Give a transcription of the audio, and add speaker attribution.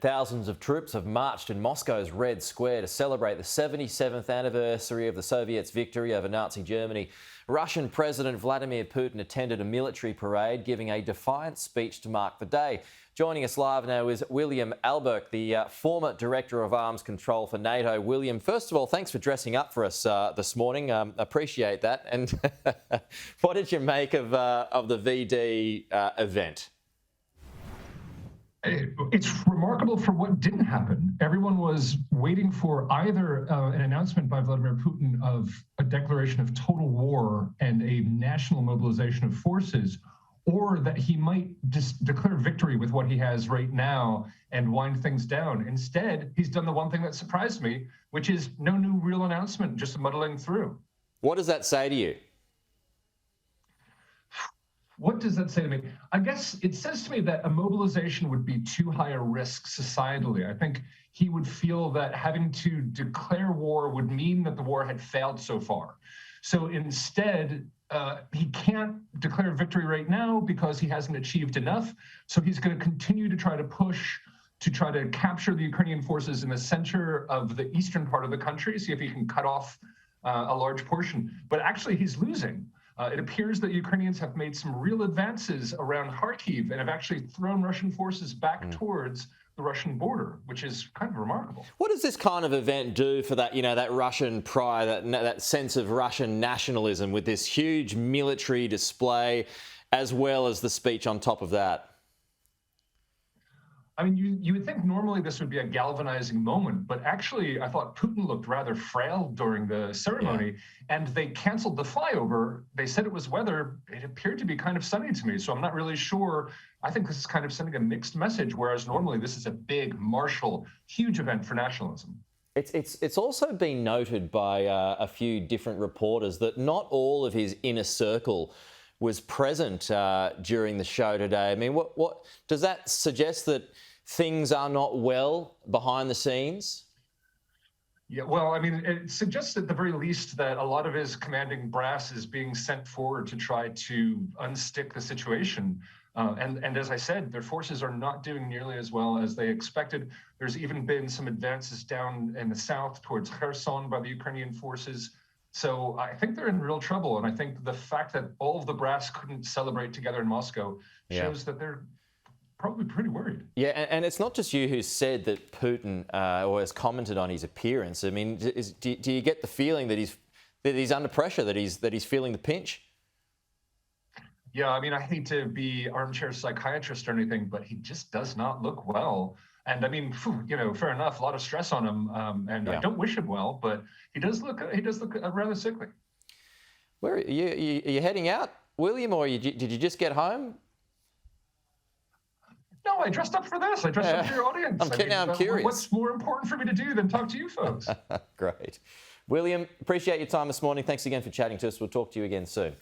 Speaker 1: Thousands of troops have marched in Moscow's Red Square to celebrate the 77th anniversary of the Soviets' victory over Nazi Germany. Russian President Vladimir Putin attended a military parade, giving a defiant speech to mark the day. Joining us live now is William Alberque, the former Director of Arms Control for NATO. William, first of all, thanks for dressing up for us this morning. Appreciate that. And what did you make of the VD event?
Speaker 2: It's remarkable for what didn't happen. Everyone was waiting for either an announcement by Vladimir Putin of a declaration of total war and a national mobilization of forces, or that he might just declare victory with what he has right now and wind things down. Instead, he's done the one thing that surprised me, which is no new real announcement, just muddling through.
Speaker 1: What does that say to you?
Speaker 2: What does that say to me? I guess it says to me that a mobilization would be too high a risk societally. I think he would feel that having to declare war would mean that the war had failed so far. So instead, he can't declare victory right now because he hasn't achieved enough. So he's going to continue to try to push to try to capture the Ukrainian forces in the center of the eastern part of the country, see if he can cut off a large portion. But actually, he's losing. It appears that Ukrainians have made some real advances around Kharkiv and have actually thrown Russian forces back towards the Russian border, which is kind of remarkable.
Speaker 1: What does this kind of event do for that, that Russian pride, that sense of Russian nationalism with this huge military display, as well as the speech on top of that?
Speaker 2: I mean, you would think normally this would be a galvanizing moment, but actually I thought Putin looked rather frail during the ceremony, and they canceled the flyover. They said it was weather. It appeared to be kind of sunny to me, so I'm not really sure. I think this is kind of sending a mixed message, whereas normally this is a big, martial, huge event for nationalism.
Speaker 1: It's also been noted by a few different reporters that not all of his inner circle was present during the show today. I mean, what does that suggest, that things are not well behind the scenes?
Speaker 2: Yeah, well, I mean, it suggests at the very least that a lot of his commanding brass is being sent forward to try to unstick the situation. And as I said, their forces are not doing nearly as well as they expected. There's even been some advances down in the south towards Kherson by the Ukrainian forces. So I think they're in real trouble. And I think the fact that all of the brass couldn't celebrate together in Moscow shows that they're probably pretty worried. Yeah,
Speaker 1: and it's not just you who said that Putin or has commented on his appearance. I mean, do you get the feeling that he's under pressure, that he's feeling the pinch?
Speaker 2: Yeah, I mean, I hate to be armchair psychiatrist or anything, but he just does not look well. And I mean, fair enough, a lot of stress on him, and I don't wish him well, but he does look rather sickly.
Speaker 1: Where are you heading out, William, or did you just get home?
Speaker 2: No, I dressed up for this. I dressed up for your audience.
Speaker 1: I'm curious.
Speaker 2: What's more important for me to do than talk to you folks?
Speaker 1: Great. William, appreciate your time this morning. Thanks again for chatting to us. We'll talk to you again soon.